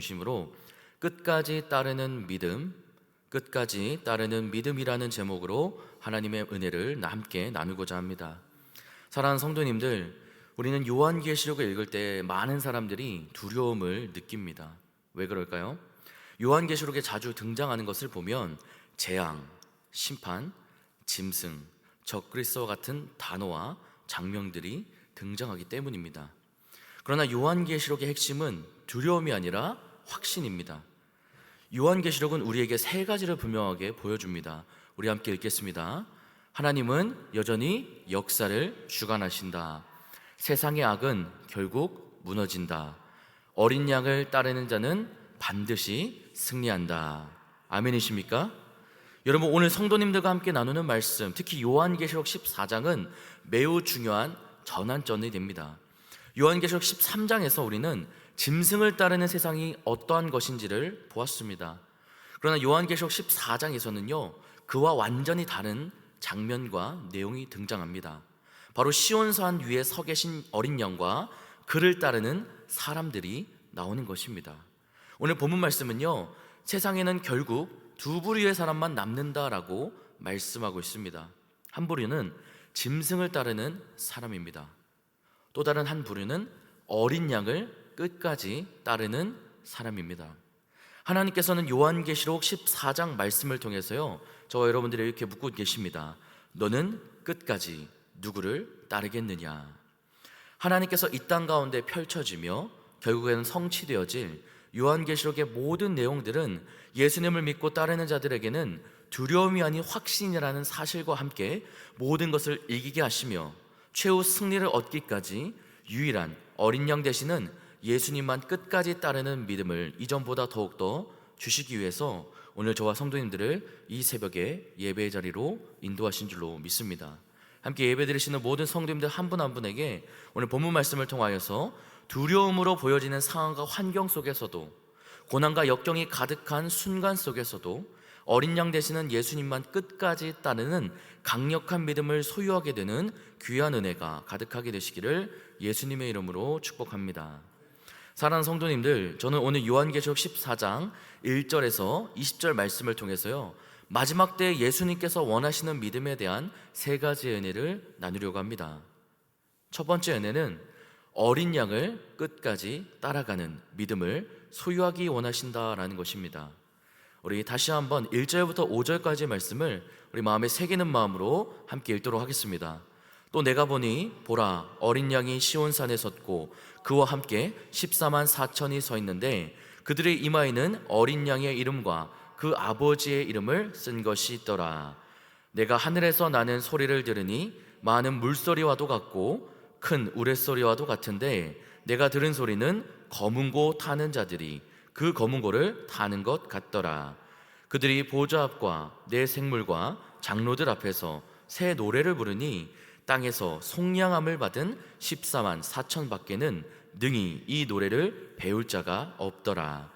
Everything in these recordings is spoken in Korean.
중심으로 끝까지 따르는 믿음, 끝까지 따르는 믿음이라는 제목으로 하나님의 은혜를 함께 나누고자 합니다. 사랑하는 성도님들, 우리는 요한계시록을 읽을 때 많은 사람들이 두려움을 느낍니다. 왜 그럴까요? 요한계시록에 자주 등장하는 것을 보면 재앙, 심판, 짐승, 적그리스도와 같은 단어와 장면들이 등장하기 때문입니다. 그러나 요한계시록의 핵심은 두려움이 아니라 확신입니다. 요한계시록은 우리에게 세 가지를 분명하게 보여줍니다. 우리 함께 읽겠습니다. 하나님은 여전히 역사를 주관하신다. 세상의 악은 결국 무너진다. 어린 양을 따르는 자는 반드시 승리한다. 아멘이십니까? 여러분, 오늘 성도님들과 함께 나누는 말씀, 특히 요한계시록 14장은 매우 중요한 전환점이 됩니다. 요한계시록 13장에서 우리는 짐승을 따르는 세상이 어떠한 것인지를 보았습니다. 그러나 요한계시록 14장에서는요, 그와 완전히 다른 장면과 내용이 등장합니다. 바로 시온산 위에 서 계신 어린 양과 그를 따르는 사람들이 나오는 것입니다. 오늘 본문 말씀은요, 세상에는 결국 두 부류의 사람만 남는다라고 말씀하고 있습니다. 한 부류는 짐승을 따르는 사람입니다. 또 다른 한 부류는 어린 양을 끝까지 따르는 사람입니다. 하나님께서는 요한계시록 14장 말씀을 통해서요, 저와 여러분들이 이렇게 묻고 계십니다. 너는 끝까지 누구를 따르겠느냐? 하나님께서 이 땅 가운데 펼쳐지며 결국에는 성취되어질 요한계시록의 모든 내용들은 예수님을 믿고 따르는 자들에게는 두려움이 아닌 확신이라는 사실과 함께 모든 것을 이기게 하시며 최후 승리를 얻기까지 유일한 어린 양 되시는 예수님만 끝까지 따르는 믿음을 이전보다 더욱더 주시기 위해서 오늘 저와 성도님들을 이 새벽에 예배의 자리로 인도하신 줄로 믿습니다. 함께 예배 드리시는 모든 성도님들 한 분 한 분에게 오늘 본문 말씀을 통하여서 두려움으로 보여지는 상황과 환경 속에서도, 고난과 역경이 가득한 순간 속에서도 어린 양 되시는 예수님만 끝까지 따르는 강력한 믿음을 소유하게 되는 귀한 은혜가 가득하게 되시기를 예수님의 이름으로 축복합니다. 사랑하는 성도님들, 저는 오늘 요한계시록 14장 1절에서 20절 말씀을 통해서요, 마지막 때 예수님께서 원하시는 믿음에 대한 세 가지의 은혜를 나누려고 합니다. 첫 번째 은혜는 어린 양을 끝까지 따라가는 믿음을 소유하기 원하신다라는 것입니다. 우리 다시 한번 1절부터 5절까지의 말씀을 우리 마음에 새기는 마음으로 함께 읽도록 하겠습니다. 또 내가 보니 보라, 어린 양이 시온산에 섰고 그와 함께 14만 4천이 서 있는데 그들의 이마에는 어린 양의 이름과 그 아버지의 이름을 쓴 것이 있더라. 내가 하늘에서 나는 소리를 들으니 많은 물소리와도 같고 큰 우레소리와도 같은데 내가 들은 소리는 검은 고 타는 자들이 그 검은 고를 타는 것 같더라. 그들이 보좌 앞과 내 생물과 장로들 앞에서 새 노래를 부르니 땅에서 속량함을 받은 14만 4천 밖에는 능히 이 노래를 배울 자가 없더라.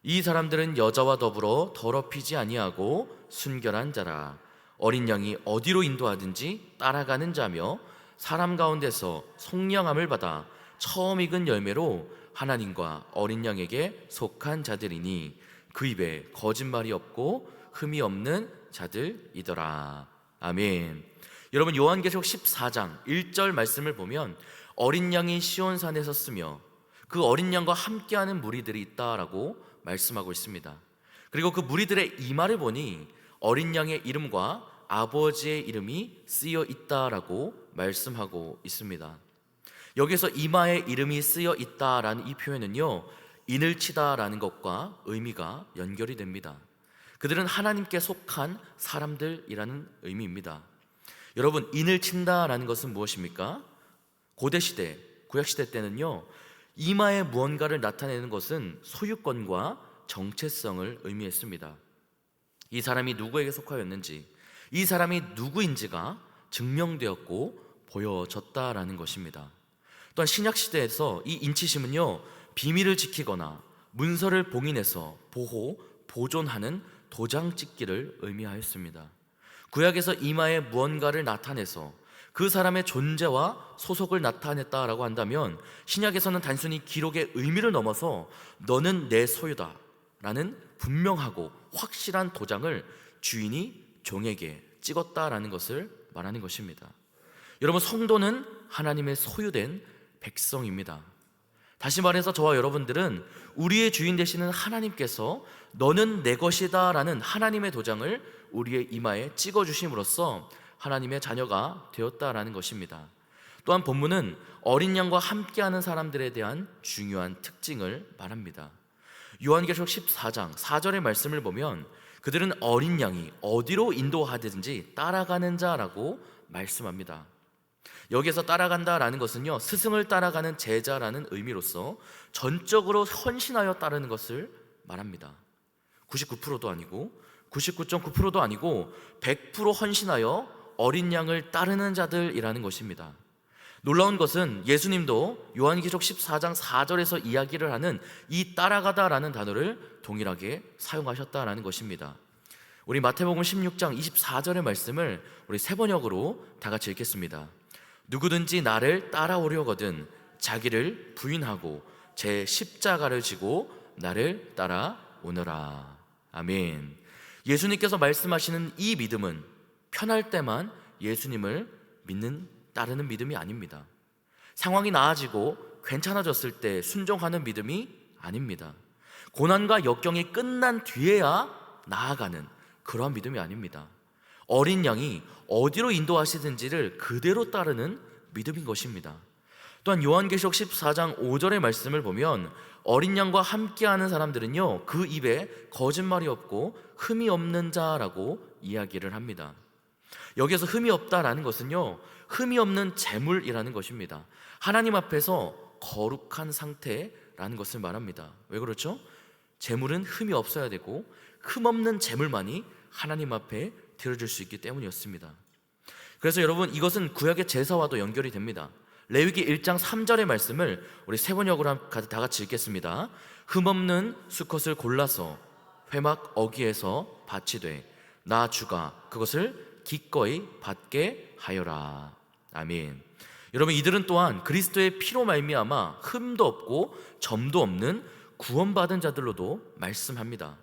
이 사람들은 여자와 더불어 더럽히지 아니하고 순결한 자라. 어린 양이 어디로 인도하든지 따라가는 자며 사람 가운데서 속량함을 받아 처음 익은 열매로 하나님과 어린 양에게 속한 자들이니 그 입에 거짓말이 없고 흠이 없는 자들이더라. 아멘. 여러분, 요한계시록 14장 1절 말씀을 보면 어린 양이 시온산에 섰으며 그 어린 양과 함께하는 무리들이 있다라고 말씀하고 있습니다. 그리고 그 무리들의 이마를 보니 어린 양의 이름과 아버지의 이름이 쓰여 있다라고 말씀하고 있습니다. 여기서 이마에 이름이 쓰여 있다라는 이 표현은요, 인을 치다라는 것과 의미가 연결이 됩니다. 그들은 하나님께 속한 사람들이라는 의미입니다. 여러분, 인을 친다라는 것은 무엇입니까? 고대시대, 구약시대 때는요, 이마에 무언가를 나타내는 것은 소유권과 정체성을 의미했습니다. 이 사람이 누구에게 속하였는지, 이 사람이 누구인지가 증명되었고 보여졌다라는 것입니다. 또한 신약시대에서 이 인치심은요, 비밀을 지키거나 문서를 봉인해서 보호, 보존하는 도장 찍기를 의미하였습니다. 구약에서 이마에 무언가를 나타내서 그 사람의 존재와 소속을 나타냈다라고 한다면 신약에서는 단순히 기록의 의미를 넘어서 너는 내 소유다 라는 분명하고 확실한 도장을 주인이 종에게 찍었다라는 것을 말하는 것입니다. 여러분, 성도는 하나님의 소유된 백성입니다. 다시 말해서 저와 여러분들은 우리의 주인 되시는 하나님께서 너는 내 것이다 라는 하나님의 도장을 우리의 이마에 찍어주심으로써 하나님의 자녀가 되었다라는 것입니다. 또한 본문은 어린 양과 함께하는 사람들에 대한 중요한 특징을 말합니다. 요한계시록 14장 4절의 말씀을 보면 그들은 어린 양이 어디로 인도하든지 따라가는 자라고 말씀합니다. 여기에서 따라간다라는 것은요, 스승을 따라가는 제자라는 의미로서 전적으로 헌신하여 따르는 것을 말합니다. 99%도 아니고 99.9%도 아니고 100% 헌신하여 어린 양을 따르는 자들이라는 것입니다. 놀라운 것은 예수님도 요한계시록 14장 4절에서 이야기를 하는 이 따라가다라는 단어를 동일하게 사용하셨다라는 것입니다. 우리 마태복음 16장 24절의 말씀을 우리 세 번역으로 다 같이 읽겠습니다. 누구든지 나를 따라오려거든 자기를 부인하고 제 십자가를 지고 나를 따라오너라. 아멘. 예수님께서 말씀하시는 이 믿음은 편할 때만 예수님을 따르는 믿음이 아닙니다. 상황이 나아지고 괜찮아졌을 때 순종하는 믿음이 아닙니다. 고난과 역경이 끝난 뒤에야 나아가는 그러한 믿음이 아닙니다. 어린 양이 어디로 인도하시든지를 그대로 따르는 믿음인 것입니다. 또한 요한계시록 14장 5절의 말씀을 보면 어린 양과 함께하는 사람들은요, 그 입에 거짓말이 없고 흠이 없는 자라고 이야기를 합니다. 여기에서 흠이 없다라는 것은요, 흠이 없는 재물이라는 것입니다. 하나님 앞에서 거룩한 상태라는 것을 말합니다. 왜 그렇죠? 재물은 흠이 없어야 되고 흠 없는 재물만이 하나님 앞에 드려질 수 있기 때문이었습니다. 그래서 여러분, 이것은 구약의 제사와도 연결이 됩니다. 레위기 1장 3절의 말씀을 우리 세 번역으로 다 같이 읽겠습니다. 흠없는 수컷을 골라서 회막 어귀에서 바치되 나 주가 그것을 기꺼이 받게 하여라. 아멘. 여러분, 이들은 또한 그리스도의 피로 말미암아 흠도 없고 점도 없는 구원받은 자들로도 말씀합니다.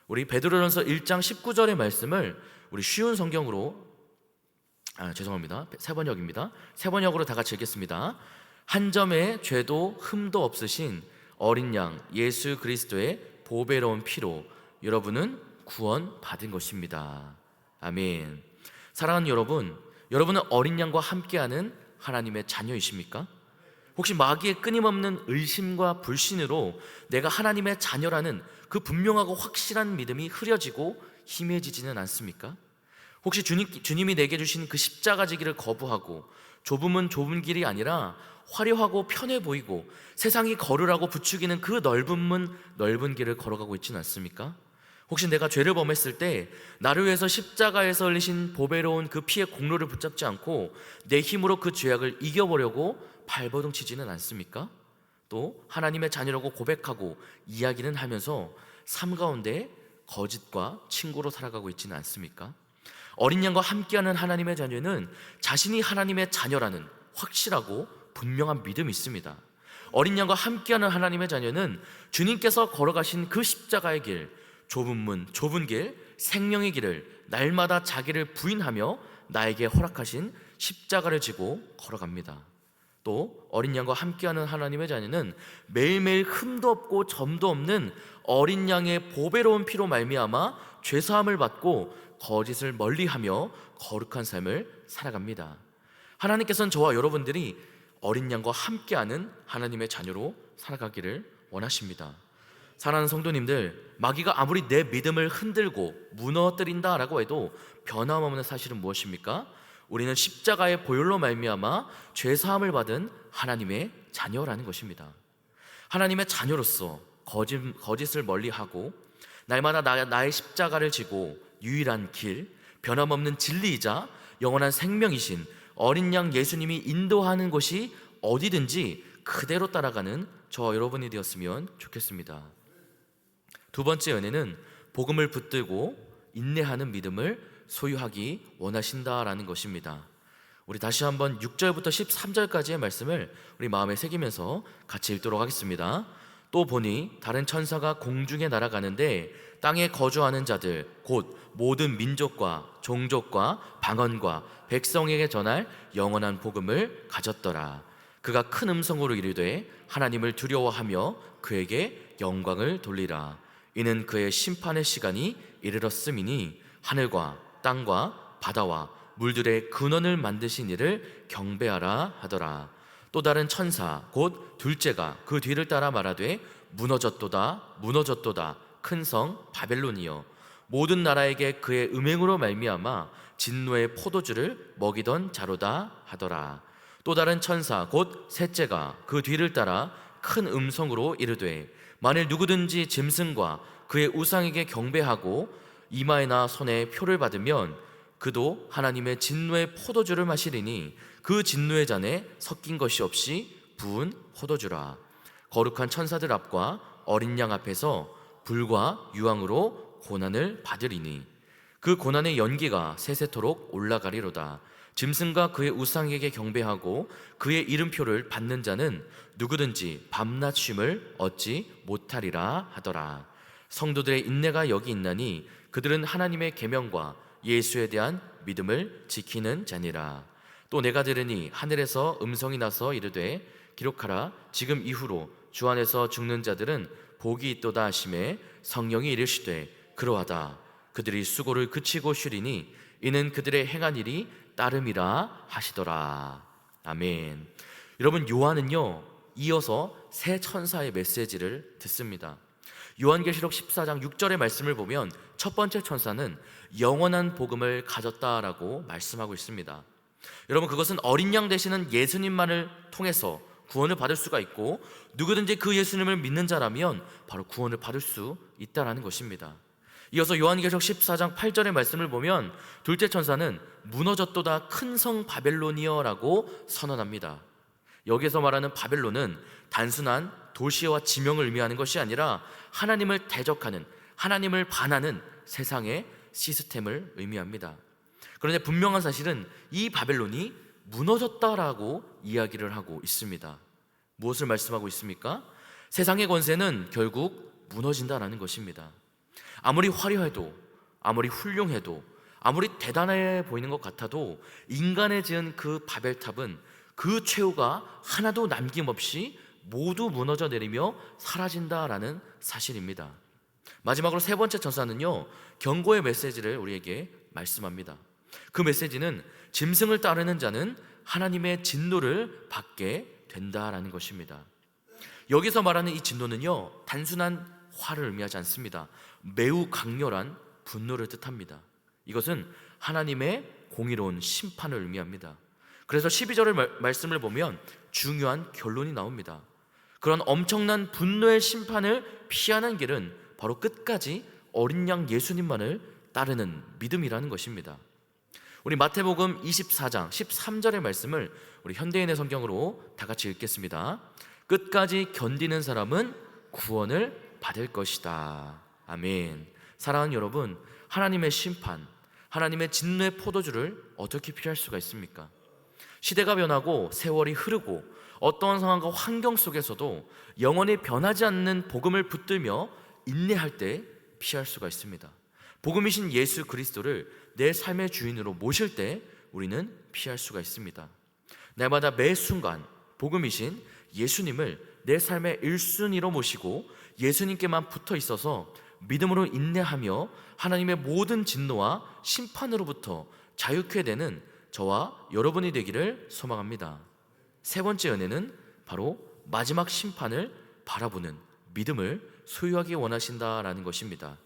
우리 베드로전서 1장 19절의 말씀을 우리 쉬운 성경으로 세 번역입니다. 세 번역으로 다 같이 읽겠습니다. 한 점의 죄도 흠도 없으신 어린 양 예수 그리스도의 보배로운 피로 여러분은 구원 받은 것입니다. 아멘. 사랑하는 여러분, 여러분은 어린 양과 함께하는 하나님의 자녀이십니까? 혹시 마귀의 끊임없는 의심과 불신으로 내가 하나님의 자녀라는 그 분명하고 확실한 믿음이 흐려지고 희미해지지는 않습니까? 혹시 주님이 내게 주신 그 십자가 지기를 거부하고 좁으면 좁은 길이 아니라 화려하고 편해 보이고 세상이 걸으라고 부추기는 그 넓은 문, 넓은 길을 걸어가고 있지는 않습니까? 혹시 내가 죄를 범했을 때 나를 위해서 십자가에서 흘리신 보배로운 그 피의 공로를 붙잡지 않고 내 힘으로 그 죄악을 이겨보려고 발버둥 치지는 않습니까? 또 하나님의 자녀라고 고백하고 이야기는 하면서 삶 가운데 거짓과 친구로 살아가고 있지는 않습니까? 어린 양과 함께하는 하나님의 자녀는 자신이 하나님의 자녀라는 확실하고 분명한 믿음이 있습니다. 어린 양과 함께하는 하나님의 자녀는 주님께서 걸어가신 그 십자가의 길, 좁은 문, 좁은 길, 생명의 길을 날마다 자기를 부인하며 나에게 허락하신 십자가를 지고 걸어갑니다. 또 어린 양과 함께하는 하나님의 자녀는 매일매일 흠도 없고 점도 없는 어린 양의 보배로운 피로 말미암아 죄사함을 받고 거짓을 멀리하며 거룩한 삶을 살아갑니다. 하나님께서는 저와 여러분들이 어린 양과 함께하는 하나님의 자녀로 살아가기를 원하십니다. 사랑하는 성도님들, 마귀가 아무리 내 믿음을 흔들고 무너뜨린다라고 해도 변함없는 사실은 무엇입니까? 우리는 십자가의 보혈로 말미암아 죄사함을 받은 하나님의 자녀라는 것입니다. 하나님의 자녀로서 거짓을 멀리하고 날마다 나의 십자가를 지고 유일한 길, 변함없는 진리이자 영원한 생명이신 어린 양 예수님이 인도하는 곳이 어디든지 그대로 따라가는 저와 여러분이 되었으면 좋겠습니다. 두 번째 은혜는 복음을 붙들고 인내하는 믿음을 소유하기 원하신다라는 것입니다. 우리 다시 한번 6절부터 13절까지의 말씀을 우리 마음에 새기면서 같이 읽도록 하겠습니다. 또 보니 다른 천사가 공중에 날아가는데 땅에 거주하는 자들 곧 모든 민족과 종족과 방언과 백성에게 전할 영원한 복음을 가졌더라. 그가 큰 음성으로 이르되 하나님을 두려워하며 그에게 영광을 돌리라. 이는 그의 심판의 시간이 이르렀음이니 하늘과 땅과 바다와 물들의 근원을 만드신 이를 경배하라 하더라. 또 다른 천사 곧 둘째가 그 뒤를 따라 말하되 무너졌도다 무너졌도다 큰 성 바벨론이여 모든 나라에게 그의 음행으로 말미암아 진노의 포도주를 먹이던 자로다 하더라. 또 다른 천사 곧 셋째가 그 뒤를 따라 큰 음성으로 이르되 만일 누구든지 짐승과 그의 우상에게 경배하고 이마에나 손에 표를 받으면 그도 하나님의 진노의 포도주를 마시리니 그 진노의 잔에 섞인 것이 없이 부은 포도주라. 거룩한 천사들 앞과 어린 양 앞에서 불과 유황으로 고난을 받으리니 그 고난의 연기가 세세토록 올라가리로다. 짐승과 그의 우상에게 경배하고 그의 이름표를 받는 자는 누구든지 밤낮 쉼을 얻지 못하리라 하더라. 성도들의 인내가 여기 있나니 그들은 하나님의 계명과 예수에 대한 믿음을 지키는 자니라. 또 내가 들으니 하늘에서 음성이 나서 이르되 기록하라. 지금 이후로 주 안에서 죽는 자들은 복이 있도다 하시매 성령이 이르시되 그러하다. 그들이 수고를 그치고 쉬리니 이는 그들의 행한 일이 따름이라 하시더라. 아멘. 여러분, 요한은요 이어서 새 천사의 메시지를 듣습니다. 요한계시록 14장 6절의 말씀을 보면 첫 번째 천사는 영원한 복음을 가졌다라고 말씀하고 있습니다. 여러분, 그것은 어린 양 되시는 예수님만을 통해서 구원을 받을 수가 있고 누구든지 그 예수님을 믿는 자라면 바로 구원을 받을 수 있다라는 것입니다. 이어서 요한계시록 14장 8절의 말씀을 보면 둘째 천사는 무너졌도다 큰 성 바벨론이여 라고 선언합니다. 여기서 말하는 바벨론은 단순한 도시와 지명을 의미하는 것이 아니라 하나님을 대적하는, 하나님을 반하는 세상의 시스템을 의미합니다. 그런데 분명한 사실은 이 바벨론이 무너졌다라고 이야기를 하고 있습니다. 무엇을 말씀하고 있습니까? 세상의 권세는 결국 무너진다라는 것입니다. 아무리 화려해도, 아무리 훌륭해도, 아무리 대단해 보이는 것 같아도 인간의 지은 그 바벨탑은 그 최후가 하나도 남김없이 모두 무너져 내리며 사라진다라는 사실입니다. 마지막으로 세 번째 천사는요 경고의 메시지를 우리에게 말씀합니다. 그 메시지는 짐승을 따르는 자는 하나님의 진노를 받게 된다라는 것입니다. 여기서 말하는 이 진노는요 단순한 화를 의미하지 않습니다. 매우 강렬한 분노를 뜻합니다. 이것은 하나님의 공의로운 심판을 의미합니다. 그래서 12절의 말씀을 보면 중요한 결론이 나옵니다. 그런 엄청난 분노의 심판을 피하는 길은 바로 끝까지 어린 양 예수님만을 따르는 믿음이라는 것입니다. 우리 마태복음 24장 13절의 말씀을 우리 현대인의 성경으로 다 같이 읽겠습니다. 끝까지 견디는 사람은 구원을 받을 것이다. 아멘. 사랑하는 여러분, 하나님의 심판, 하나님의 진노의 포도주를 어떻게 피할 수가 있습니까? 시대가 변하고 세월이 흐르고 어떠한 상황과 환경 속에서도 영원히 변하지 않는 복음을 붙들며 인내할 때 피할 수가 있습니다. 복음이신 예수 그리스도를 내 삶의 주인으로 모실 때 우리는 피할 수가 있습니다. 날마다 매 순간 복음이신 예수님을 내 삶의 1순위로 모시고 예수님께만 붙어 있어서 믿음으로 인내하며 하나님의 모든 진노와 심판으로부터 자유케 되는 저와 여러분이 되기를 소망합니다. 세 번째 은혜는 바로 마지막 심판을 바라보는 믿음을 소유하기 원하신다라는 것입니다.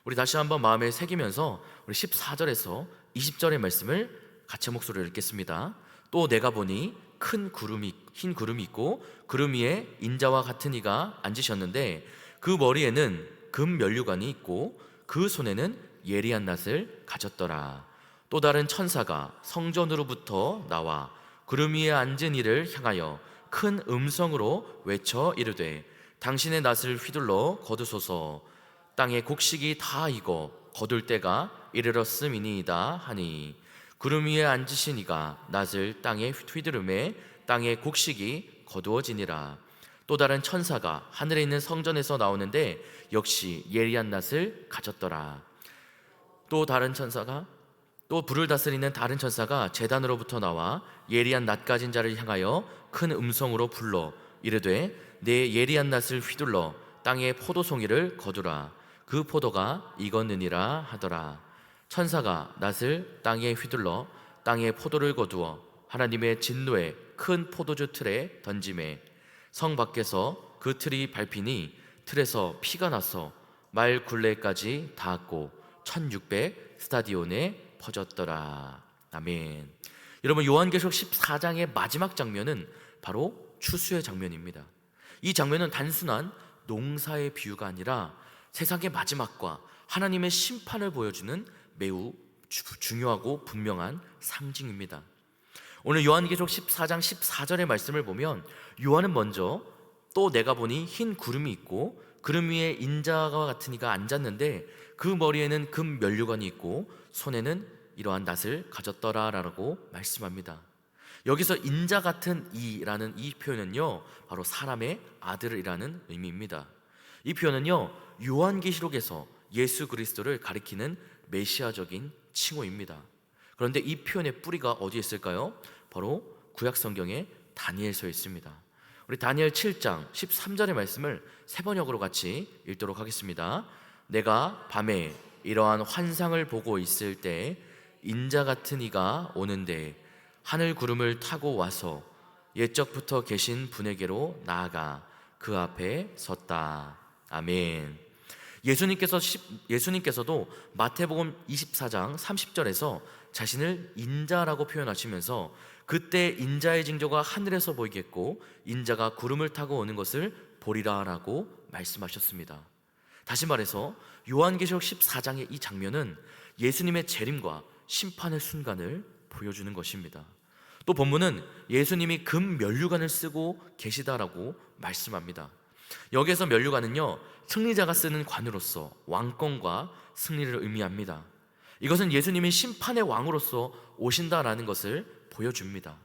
우리 다시 한번 마음에 새기면서 우리 14절에서 20절의 말씀을 같이 목소리로 읽겠습니다. 또 내가 보니 흰 구름이 있고 구름 위에 인자와 같은 이가 앉으셨는데 그 머리에는 금 면류관이 있고 그 손에는 예리한 낫을 가졌더라. 또 다른 천사가 성전으로부터 나와 구름 위에 앉은 이를 향하여 큰 음성으로 외쳐 이르되 당신의 낫을 휘둘러 거두소서. 땅의 곡식이 다 익어 거둘 때가 이르렀음이니이다 하니 구름 위에 앉으신 이가 낫을 땅에 휘두르매 땅의 곡식이 거두어지니라. 또 다른 천사가 하늘에 있는 성전에서 나오는데 역시 예리한 낫을 가졌더라. 또 불을 다스리는 다른 천사가 제단으로부터 나와 예리한 낫 가진 자를 향하여 큰 음성으로 불러 이르되 내 예리한 낫을 휘둘러 땅의 포도송이를 거두라. 그 포도가 익었느니라 하더라. 천사가 낫을 땅에 휘둘러 땅의 포도를 거두어 하나님의 진노의 큰 포도주 틀에 던지매 성 밖에서 그 틀이 밟히니 틀에서 피가 나서 말 굴레까지 닿았고 1600 스타디온에 퍼졌더라. 아멘. 여러분, 요한계시록 14장의 마지막 장면은 바로 추수의 장면입니다. 이 장면은 단순한 농사의 비유가 아니라 세상의 마지막과 하나님의 심판을 보여주는 매우 중요하고 분명한 상징입니다. 오늘 요한계시록 14장 14절의 말씀을 보면 요한은 먼저 또 내가 보니 흰 구름이 있고 구름 위에 인자와 같은 이가 앉았는데 그 머리에는 금 면류관이 있고 손에는 이러한 낫을 가졌더라라고 말씀합니다. 여기서 인자 같은 이라는 이 표현은요, 바로 사람의 아들이라는 의미입니다. 이 표현은요, 요한계시록에서 예수 그리스도를 가리키는 메시아적인 칭호입니다. 그런데 이 표현의 뿌리가 어디에 있을까요? 바로 구약 성경의 다니엘서에 있습니다. 우리 다니엘 7장 13절의 말씀을 세 번역으로 같이 읽도록 하겠습니다. 내가 밤에 이러한 환상을 보고 있을 때 인자 같은 이가 오는데 하늘 구름을 타고 와서 옛적부터 계신 분에게로 나아가 그 앞에 섰다. 아멘. 예수님께서도 마태복음 24장 30절에서 자신을 인자라고 표현하시면서 그때 인자의 징조가 하늘에서 보이겠고 인자가 구름을 타고 오는 것을 보리라라고 말씀하셨습니다. 다시 말해서 요한계시록 14장의 이 장면은 예수님의 재림과 심판의 순간을 보여주는 것입니다. 또 본문은 예수님이 금 면류관을 쓰고 계시다라고 말씀합니다. 여기에서 면류관은요, 승리자가 쓰는 관으로서 왕권과 승리를 의미합니다. 이것은 예수님이 심판의 왕으로서 오신다라는 것을 보여줍니다.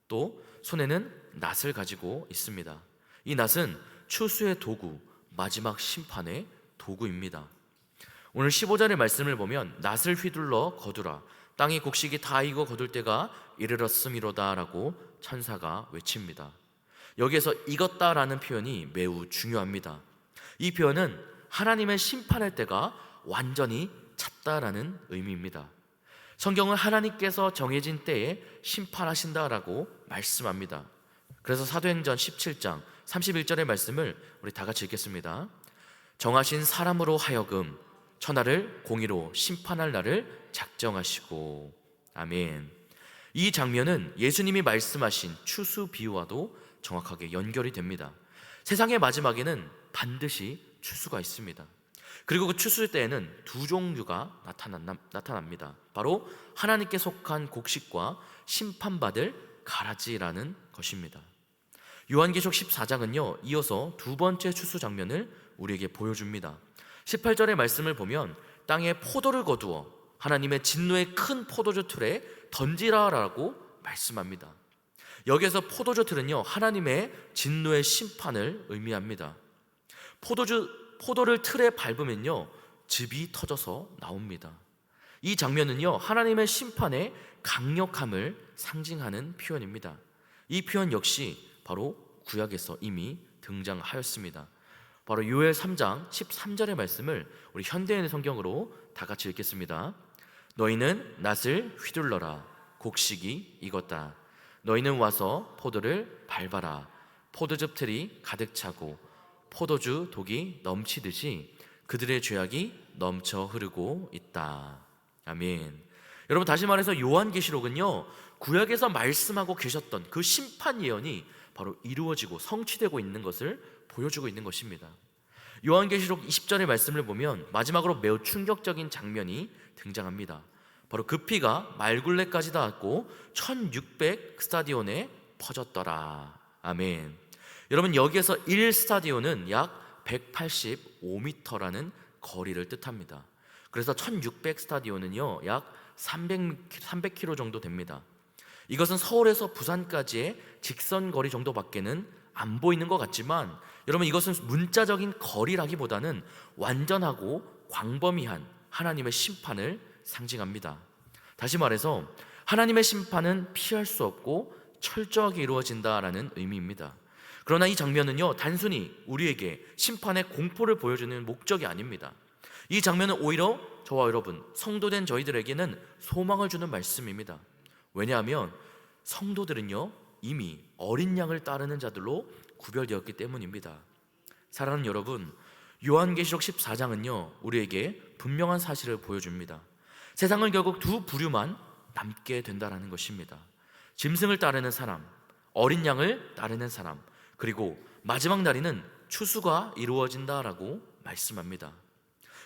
또 손에는 낫을 가지고 있습니다. 이 낫은 추수의 도구, 마지막 심판의 도구입니다. 오늘 15절의 말씀을 보면 낫을 휘둘러 거두라. 땅의 곡식이 다 익어 거둘 때가 이르렀음이로다 라고 천사가 외칩니다. 여기에서 익었다라는 표현이 매우 중요합니다. 이 표현은 하나님의 심판할 때가 완전히 찼다라는 의미입니다. 성경은 하나님께서 정해진 때에 심판하신다라고 말씀합니다. 그래서 사도행전 17장 31절의 말씀을 우리 다 같이 읽겠습니다. 정하신 사람으로 하여금 천하를 공의로 심판할 날을 작정하시고. 아멘. 이 장면은 예수님이 말씀하신 추수 비유와도 정확하게 연결이 됩니다. 세상의 마지막에는 반드시 추수가 있습니다. 그리고 그 추수 때에는 두 종류가 나타납니다. 바로 하나님께 속한 곡식과 심판받을 가라지라는 것입니다. 요한계시록 14장은요, 이어서 두 번째 추수 장면을 우리에게 보여줍니다. 18절의 말씀을 보면 땅에 포도를 거두어 하나님의 진노의 큰 포도주 틀에 던지라라고 말씀합니다. 여기에서 포도주 틀은요, 하나님의 진노의 심판을 의미합니다. 포도를 틀에 밟으면요, 즙이 터져서 나옵니다. 이 장면은요, 하나님의 심판의 강력함을 상징하는 표현입니다. 이 표현 역시 바로 구약에서 이미 등장하였습니다. 바로 요엘 3장 13절의 말씀을 우리 현대인의 성경으로 다 같이 읽겠습니다. 너희는 낫을 휘둘러라. 곡식이 익었다. 너희는 와서 포도를 밟아라. 포도즙 틀이 가득 차고 포도주 독이 넘치듯이 그들의 죄악이 넘쳐 흐르고 있다. 아멘. 여러분, 다시 말해서 요한계시록은요, 구약에서 말씀하고 계셨던 그 심판 예언이 바로 이루어지고 성취되고 있는 것을 보여주고 있는 것입니다. 요한계시록 20절의 말씀을 보면 마지막으로 매우 충격적인 장면이 등장합니다. 바로 그 피가 말굴레까지 닿았고 1600 스타디온에 퍼졌더라. 아멘. 여러분, 여기에서 1 스타디온은 약 185m라는 거리를 뜻합니다. 그래서 1600 스타디온은요 약 300km 정도 됩니다. 이것은 서울에서 부산까지의 직선 거리 정도밖에는 안 보이는 것 같지만, 여러분, 이것은 문자적인 거리라기보다는 완전하고 광범위한 하나님의 심판을 상징합니다. 다시 말해서 하나님의 심판은 피할 수 없고 철저하게 이루어진다라는 의미입니다. 그러나 이 장면은요 단순히 우리에게 심판의 공포를 보여주는 목적이 아닙니다. 이 장면은 오히려 저와 여러분, 성도된 저희들에게는 소망을 주는 말씀입니다. 왜냐하면 성도들은요 이미 어린 양을 따르는 자들로 구별되었기 때문입니다. 사랑하는 여러분, 요한계시록 14장은요 우리에게 분명한 사실을 보여줍니다. 세상은 결국 두 부류만 남게 된다는 것입니다. 짐승을 따르는 사람, 어린 양을 따르는 사람, 그리고 마지막 날에는 추수가 이루어진다라고 말씀합니다.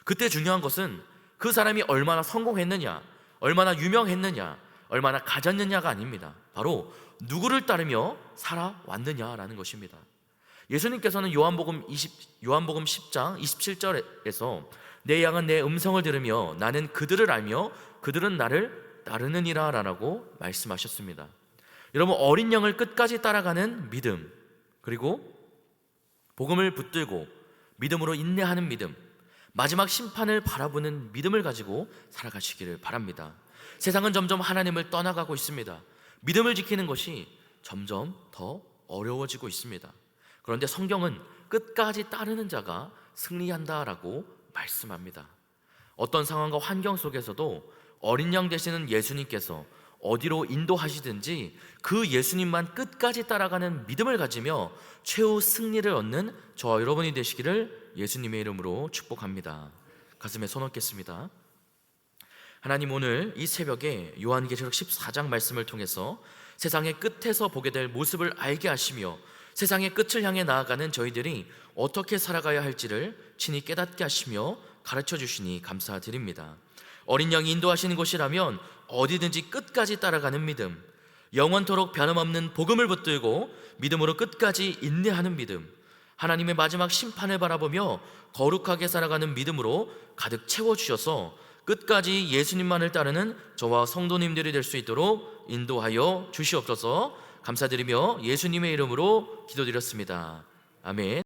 그때 중요한 것은 그 사람이 얼마나 성공했느냐, 얼마나 유명했느냐, 얼마나 가졌느냐가 아닙니다. 바로 누구를 따르며 살아왔느냐라는 것입니다. 예수님께서는 요한복음 10장 27절에서 내 양은 내 음성을 들으며 나는 그들을 알며 그들은 나를 따르느니라 라고 말씀하셨습니다. 여러분, 어린 양을 끝까지 따라가는 믿음, 그리고 복음을 붙들고 믿음으로 인내하는 믿음, 마지막 심판을 바라보는 믿음을 가지고 살아가시기를 바랍니다. 세상은 점점 하나님을 떠나가고 있습니다. 믿음을 지키는 것이 점점 더 어려워지고 있습니다. 그런데 성경은 끝까지 따르는 자가 승리한다라고 말씀합니다. 어떤 상황과 환경 속에서도 어린 양 되시는 예수님께서 어디로 인도하시든지 그 예수님만 끝까지 따라가는 믿음을 가지며 최후 승리를 얻는 저와 여러분이 되시기를 예수님의 이름으로 축복합니다. 가슴에 손 얹겠습니다. 하나님, 오늘 이 새벽에 요한계시록 14장 말씀을 통해서 세상의 끝에서 보게 될 모습을 알게 하시며 세상의 끝을 향해 나아가는 저희들이 어떻게 살아가야 할지를 친히 깨닫게 하시며 가르쳐 주시니 감사드립니다. 어린 양이 인도하시는 곳이라면 어디든지 끝까지 따라가는 믿음, 영원토록 변함없는 복음을 붙들고 믿음으로 끝까지 인내하는 믿음, 하나님의 마지막 심판을 바라보며 거룩하게 살아가는 믿음으로 가득 채워주셔서 끝까지 예수님만을 따르는 저와 성도님들이 될 수 있도록 인도하여 주시옵소서. 감사드리며 예수님의 이름으로 기도드렸습니다. 아멘.